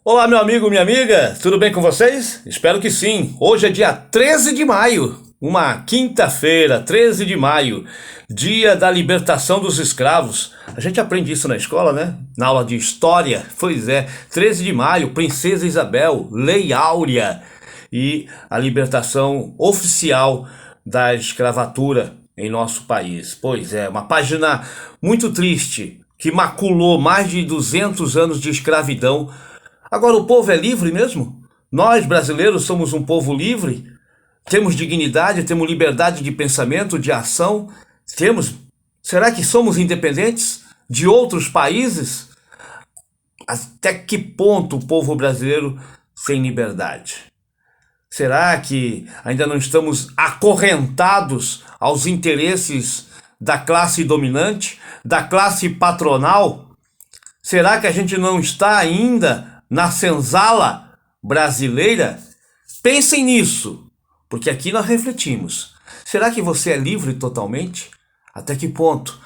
Olá, meu amigo, minha amiga, tudo bem com vocês? Espero que sim. Hoje é dia 13 de maio, uma quinta-feira, 13 de maio, dia da libertação dos escravos. A gente aprende isso na escola, né? Na aula de história. Pois é, 13 de maio, Princesa Isabel, Lei Áurea e a libertação oficial da escravatura em nosso país. Pois é, uma página muito triste que maculou mais de 200 anos de escravidão. Agora, o povo é livre mesmo? Nós, brasileiros, somos um povo livre? Temos dignidade, temos liberdade de pensamento, de ação? Temos? Será que somos independentes de outros países? Até que ponto o povo brasileiro tem liberdade? Será que ainda não estamos acorrentados aos interesses da classe dominante, da classe patronal? Será que a gente não está ainda na senzala brasileira? Pensem nisso, porque aqui nós refletimos. Será que você é livre totalmente? Até que ponto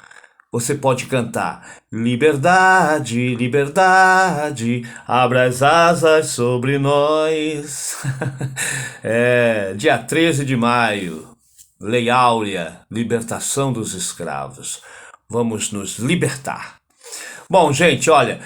você pode cantar liberdade, liberdade, abra as asas sobre nós? Dia 13 de maio, Lei Áurea, libertação dos escravos. Vamos nos libertar. Bom, gente, olha,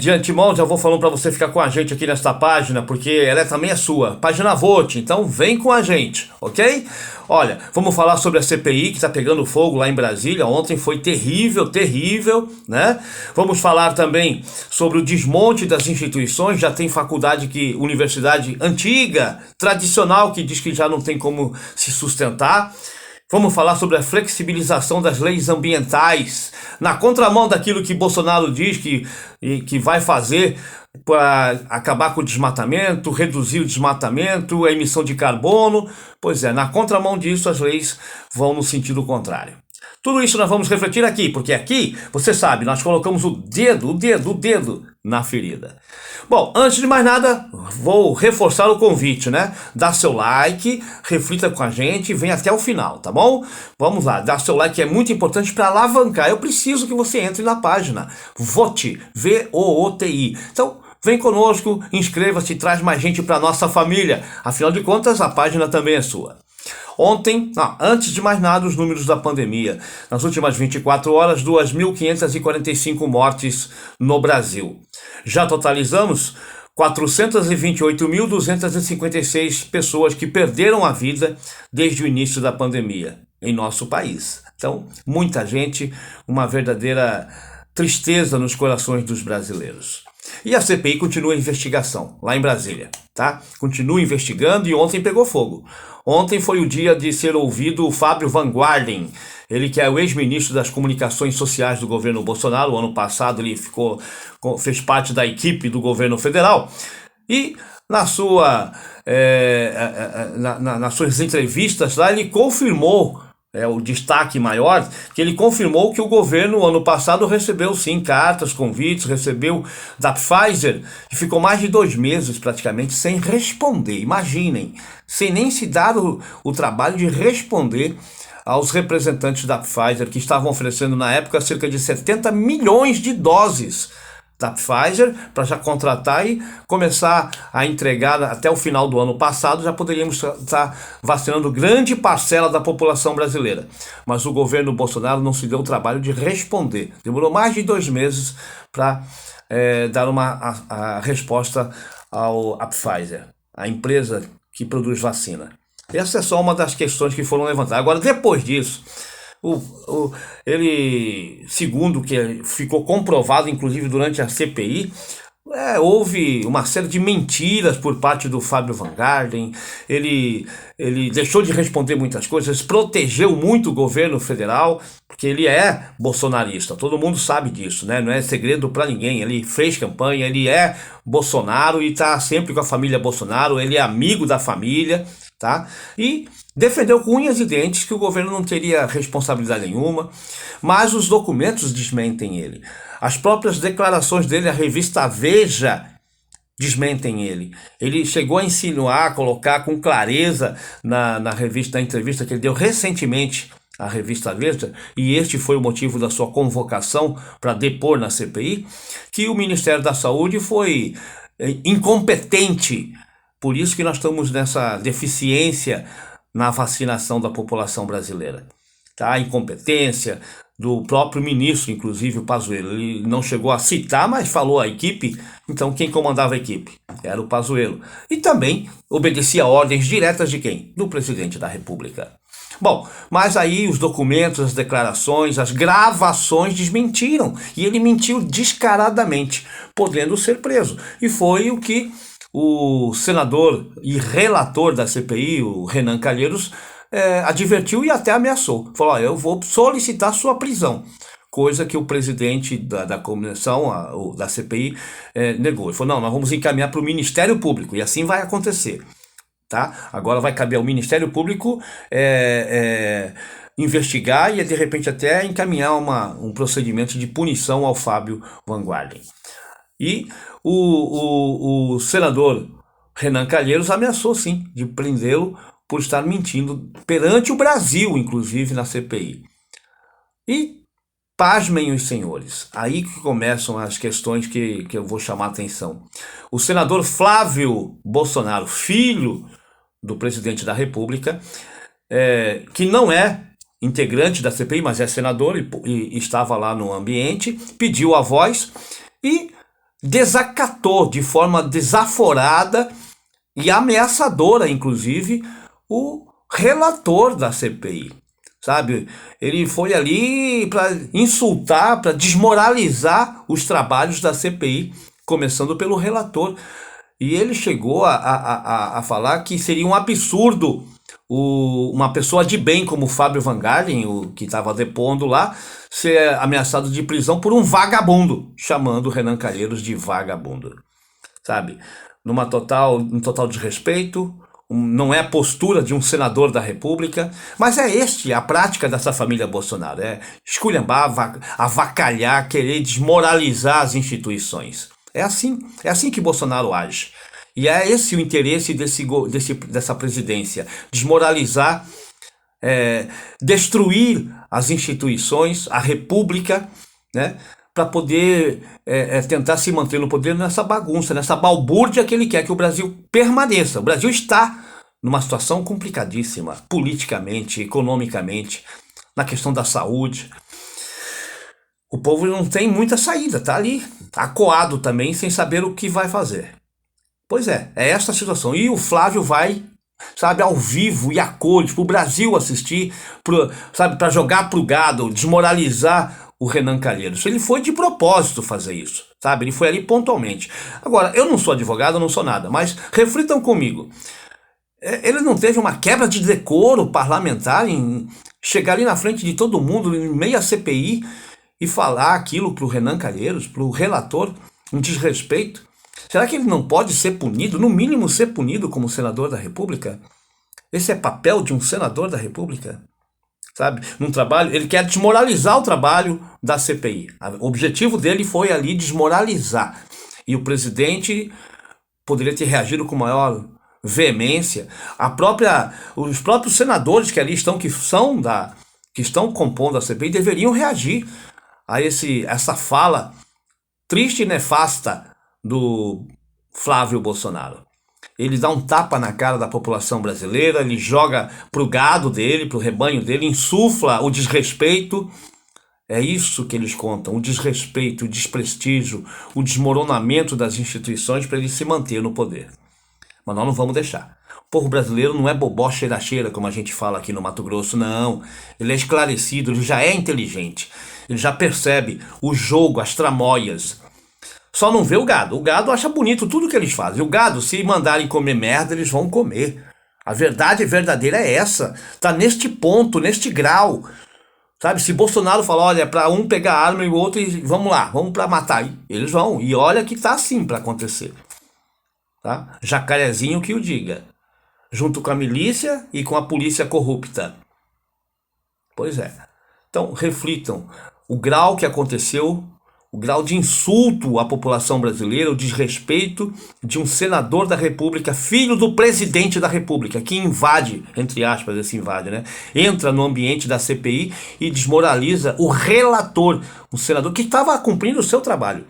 de antemão já vou falando para você ficar com a gente aqui nesta página, porque ela também é sua, página Vote, então vem com a gente, ok? Olha, vamos falar sobre a CPI que está pegando fogo lá em Brasília. Ontem foi terrível, terrível, né? Vamos falar também sobre o desmonte das instituições. Já tem faculdade universidade antiga, tradicional, que diz que já não tem como se sustentar. Vamos falar sobre a flexibilização das leis ambientais, na contramão daquilo que Bolsonaro diz que vai fazer para acabar com o desmatamento, reduzir o desmatamento, a emissão de carbono. Pois é, na contramão disso as leis vão no sentido contrário. Tudo isso nós vamos refletir aqui, porque aqui, você sabe, nós colocamos o dedo na ferida. Bom, antes de mais nada, vou reforçar o convite, né? Dá seu like, reflita com a gente, vem até o final, tá bom? Vamos lá, dá seu like, é muito importante para alavancar. Eu preciso que você entre na página Vote, V-O-O-T-I. Então, vem conosco, inscreva-se, traz mais gente para nossa família. Afinal de contas, a página também é sua. Ontem, antes de mais nada, os números da pandemia. Nas últimas 24 horas, 2.545 mortes no Brasil. Já totalizamos 428.256 pessoas que perderam a vida desde o início da pandemia em nosso país. Então, muita gente, uma verdadeira tristeza nos corações dos brasileiros. E a CPI continua a investigação lá em Brasília, tá? Continua investigando e ontem pegou fogo. Ontem foi o dia de ser ouvido o Fábio Van Guarden, ele que é o ex-ministro das Comunicações Sociais do governo Bolsonaro. O ano passado ele fez parte da equipe do governo federal e nas suas entrevistas lá ele confirmou, o destaque maior, que ele confirmou que o governo, ano passado, recebeu sim cartas, convites, recebeu da Pfizer, e ficou mais de 2 meses praticamente sem responder. Imaginem, sem nem se dar o trabalho de responder aos representantes da Pfizer, que estavam oferecendo na época cerca de 70 milhões de doses da Pfizer, para já contratar e começar a entregar até o final do ano passado. Já poderíamos estar vacinando grande parcela da população brasileira. Mas o governo Bolsonaro não se deu o trabalho de responder. Demorou mais de 2 meses para dar a resposta à Pfizer, a empresa que produz vacina. Essa é só uma das questões que foram levantadas. Agora, depois disso, ele, segundo o que ficou comprovado, inclusive durante a CPI, houve uma série de mentiras por parte do Fábio Van Guarden. Ele deixou de responder muitas coisas, protegeu muito o governo federal, porque ele é bolsonarista, todo mundo sabe disso, né? Não é segredo para ninguém. Ele fez campanha, ele é Bolsonaro e está sempre com a família Bolsonaro, ele é amigo da família, tá? E defendeu com unhas e dentes que o governo não teria responsabilidade nenhuma, mas os documentos desmentem ele. As próprias declarações dele, a revista Veja, desmentem ele. Ele chegou a insinuar, a colocar com clareza na entrevista que ele deu recentemente à revista Veja, e este foi o motivo da sua convocação para depor na CPI, que o Ministério da Saúde foi incompetente. Por isso que nós estamos nessa deficiência na vacinação da população brasileira. Tá? A incompetência do próprio ministro, inclusive o Pazuello. Ele não chegou a citar, mas falou a equipe. Então quem comandava a equipe? Era o Pazuello. E também obedecia a ordens diretas de quem? Do presidente da República. Bom, mas aí os documentos, as declarações, as gravações desmentiram. E ele mentiu descaradamente, podendo ser preso. E foi o que o senador e relator da CPI, o Renan Calheiros, advertiu e até ameaçou. Falou, eu vou solicitar sua prisão. Coisa que o presidente da comissão, da CPI, negou. Ele falou, não, nós vamos encaminhar para o Ministério Público. E assim vai acontecer. Tá? Agora vai caber ao Ministério Público investigar e de repente até encaminhar um procedimento de punição ao Fábio Van Guarden. E o senador Renan Calheiros ameaçou sim de prendê-lo por estar mentindo perante o Brasil, inclusive na CPI. E pasmem os senhores, aí que começam as questões que eu vou chamar a atenção. O senador Flávio Bolsonaro, filho do presidente da República, que não é integrante da CPI, mas é senador e estava lá no ambiente, pediu a voz e desacatou de forma desaforada e ameaçadora, inclusive, o relator da CPI. Sabe, ele foi ali para insultar, para desmoralizar os trabalhos da CPI, começando pelo relator. E ele chegou a falar que seria um absurdo uma pessoa de bem como o Fábio Van Guarden, o que estava depondo lá, ser ameaçado de prisão por um vagabundo, chamando o Renan Calheiros de vagabundo. Sabe, um total desrespeito. Não é a postura de um senador da República, mas a prática dessa família Bolsonaro, esculhambar, avacalhar, querer desmoralizar as instituições. É assim que Bolsonaro age. E é esse o interesse dessa presidência, desmoralizar, destruir as instituições, a República, né, para poder tentar se manter no poder nessa bagunça, nessa balbúrdia que ele quer que o Brasil permaneça. O Brasil está numa situação complicadíssima, politicamente, economicamente, na questão da saúde. O povo não tem muita saída, tá ali, acuado também, sem saber o que vai fazer. Pois é essa a situação. E o Flávio vai, sabe, ao vivo e a cores, para o Brasil assistir, para jogar pro gado, desmoralizar o Renan Calheiros. Ele foi de propósito fazer isso, sabe? Ele foi ali pontualmente. Agora, eu não sou advogado, eu não sou nada, mas reflitam comigo. Ele não teve uma quebra de decoro parlamentar em chegar ali na frente de todo mundo, em meio à CPI, e falar aquilo pro Renan Calheiros, pro relator, um desrespeito? Será que ele não pode ser punido, no mínimo ser punido como senador da República? Esse é papel de um senador da República? Sabe, num trabalho, ele quer desmoralizar o trabalho da CPI. O objetivo dele foi ali desmoralizar. E o presidente poderia ter reagido com maior veemência. Os próprios senadores que ali estão, que estão compondo a CPI, deveriam reagir a essa fala triste e nefasta do Flávio Bolsonaro. Ele dá um tapa na cara da população brasileira, ele joga pro gado dele, pro rebanho dele, insufla o desrespeito. É isso que eles contam, o desrespeito, o desprestígio, o desmoronamento das instituições para ele se manter no poder. Mas nós não vamos deixar. O povo brasileiro não é bobó cheira-cheira, como a gente fala aqui no Mato Grosso, não. Ele é esclarecido, ele já é inteligente, ele já percebe o jogo, as tramóias. Só não vê o gado. O gado acha bonito tudo que eles fazem. O gado, se mandarem comer merda, eles vão comer. A verdade verdadeira é essa. Tá neste ponto, neste grau. Sabe, se Bolsonaro falar, olha, para um pegar a arma e o outro, e vamos lá, vamos para matar. Eles vão. E olha que tá assim para acontecer. Tá? Jacarezinho que o diga. Junto com a milícia e com a polícia corrupta. Pois é. Então, reflitam. O grau que aconteceu, o grau de insulto à população brasileira, o desrespeito de um senador da República, filho do presidente da República, que invade, entre aspas, esse invade, né? Entra no ambiente da CPI e desmoraliza o relator, um senador que estava cumprindo o seu trabalho.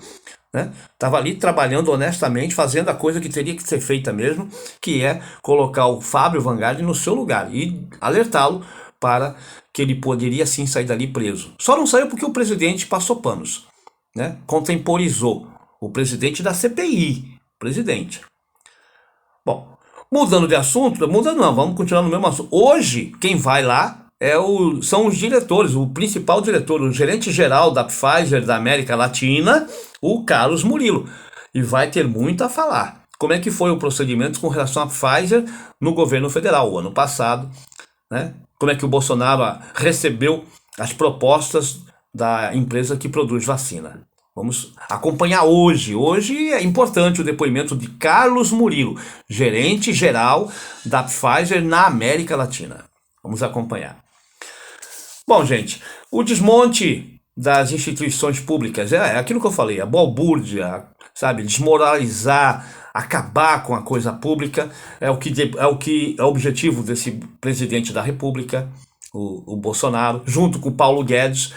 né? Estava ali trabalhando honestamente, fazendo a coisa que teria que ser feita mesmo, que é colocar o Fábio Van Garden no seu lugar e alertá-lo para que ele poderia sim sair dali preso. Só não saiu porque o presidente passou panos, né? Contemporizou o presidente da CPI, presidente. Bom, mudando de assunto, mudando não, vamos continuar no mesmo assunto. Hoje, quem vai lá são os diretores, o principal diretor, o gerente-geral da Pfizer da América Latina, o Carlos Murilo. E vai ter muito a falar. Como é que foi o procedimento com relação à Pfizer no governo federal, o ano passado, né? Como é que o Bolsonaro recebeu as propostas da empresa que produz vacina. Vamos acompanhar hoje. Hoje é importante o depoimento de Carlos Murilo, gerente geral da Pfizer na América Latina. Vamos acompanhar. Bom, gente, o desmonte das instituições públicas é aquilo que eu falei, a balbúrdia, sabe, desmoralizar, acabar com a coisa pública é o que é o objetivo desse presidente da República, o Bolsonaro, junto com o Paulo Guedes,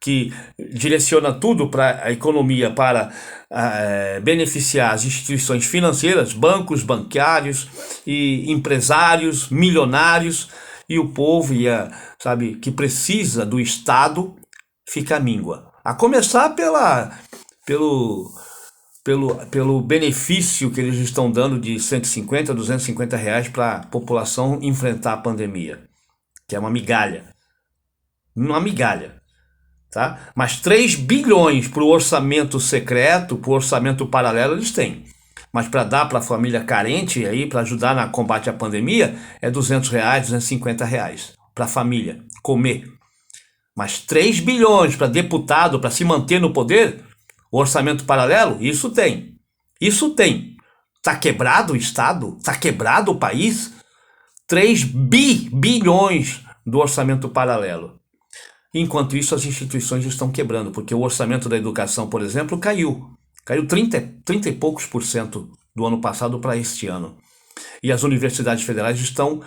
que direciona tudo para a economia, para beneficiar as instituições financeiras, bancos, bancários e empresários, milionários, e o povo sabe, que precisa do Estado fica à míngua. A começar pelo benefício que eles estão dando de 150, 250 reais para a população enfrentar a pandemia, que é uma migalha. Uma migalha. Tá? Mas 3 bilhões para o orçamento secreto, para o orçamento paralelo, eles têm. Mas para dar para a família carente, para ajudar no combate à pandemia, é 200 reais, 250 reais para a família comer. Mas 3 bilhões para deputado, para se manter no poder, o orçamento paralelo, isso tem. Isso tem. Está quebrado o Estado? Está quebrado o país? 3 bilhões do orçamento paralelo. Enquanto isso, as instituições estão quebrando, porque o orçamento da educação, por exemplo, caiu 30 e poucos % do ano passado para este ano. E as universidades federais estão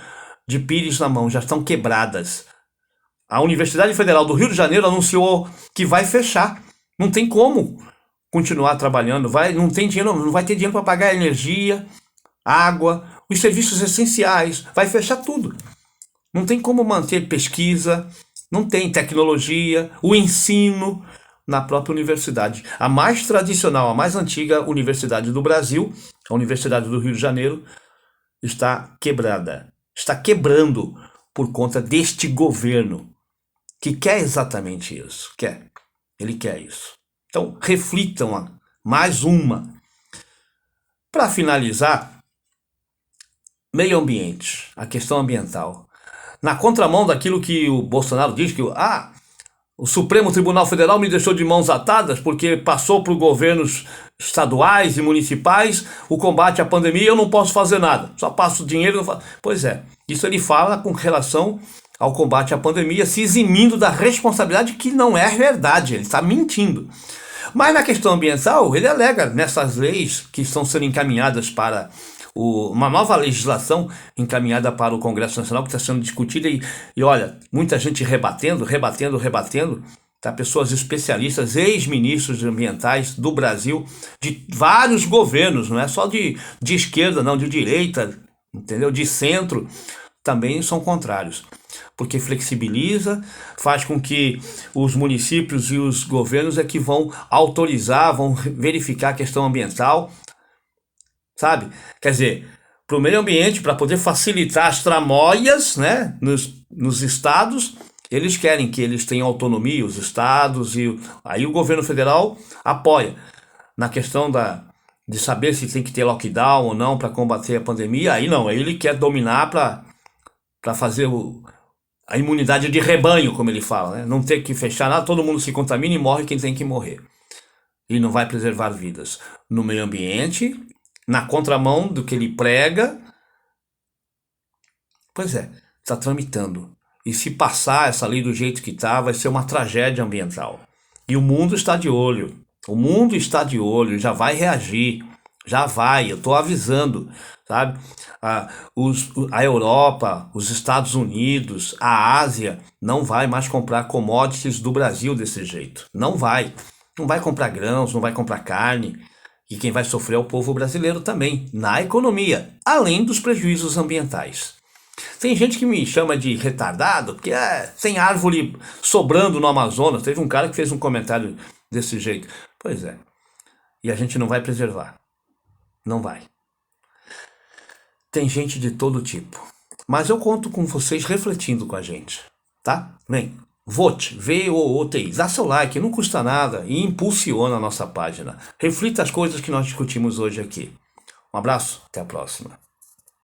de pires na mão, já estão quebradas. A Universidade Federal do Rio de Janeiro anunciou que vai fechar. Não tem como continuar trabalhando, não tem dinheiro, não vai ter dinheiro para pagar energia, água, os serviços essenciais, vai fechar tudo. Não tem como manter pesquisa, não tem tecnologia, o ensino na própria universidade. A mais tradicional, a mais antiga universidade do Brasil, a Universidade do Rio de Janeiro, está quebrada. Está quebrando por conta deste governo, que quer exatamente isso. Ele quer isso. Então, reflitam mais uma. Para finalizar, meio ambiente, a questão ambiental. Na contramão daquilo que o Bolsonaro diz, que o Supremo Tribunal Federal me deixou de mãos atadas porque passou para os governos estaduais e municipais o combate à pandemia, eu não posso fazer nada, só passo dinheiro. Não faço. Pois é, isso ele fala com relação ao combate à pandemia, se eximindo da responsabilidade, que não é verdade, ele está mentindo. Mas na questão ambiental, ele alega nessas leis que estão sendo encaminhadas para uma nova legislação encaminhada para o Congresso Nacional, que está sendo discutida, e olha, muita gente rebatendo, tá? Pessoas especialistas, ex-ministros ambientais do Brasil, de vários governos, não é só de esquerda, não, de direita, entendeu? De centro, também são contrários, porque flexibiliza, faz com que os municípios e os governos que vão autorizar, vão verificar a questão ambiental, sabe? Quer dizer, para o meio ambiente, para poder facilitar as tramóias, né, nos estados, eles querem que eles tenham autonomia, os estados, e aí o governo federal apoia na questão de saber se tem que ter lockdown ou não para combater a pandemia. Aí não, aí ele quer dominar para fazer a imunidade de rebanho, como ele fala, né? Não ter que fechar nada, todo mundo se contamina e morre quem tem que morrer. Ele não vai preservar vidas no meio ambiente, na contramão do que ele prega. Pois é, está tramitando. E se passar essa lei do jeito que está, vai ser uma tragédia ambiental. E o mundo está de olho. O mundo está de olho, já vai reagir. Já vai, eu estou avisando, sabe? A Europa, os Estados Unidos, a Ásia, não vai mais comprar commodities do Brasil desse jeito. Não vai. Não vai comprar grãos, não vai comprar carne. E quem vai sofrer é o povo brasileiro também, na economia, além dos prejuízos ambientais. Tem gente que me chama de retardado, porque tem árvore sobrando no Amazonas. Teve um cara que fez um comentário desse jeito. Pois é. E a gente não vai preservar. Não vai. Tem gente de todo tipo. Mas eu conto com vocês refletindo com a gente. Tá? Vem. Vote, V-O-O-T-I. Dá seu like, não custa nada e impulsiona a nossa página. Reflita as coisas que nós discutimos hoje aqui. Um abraço, até a próxima.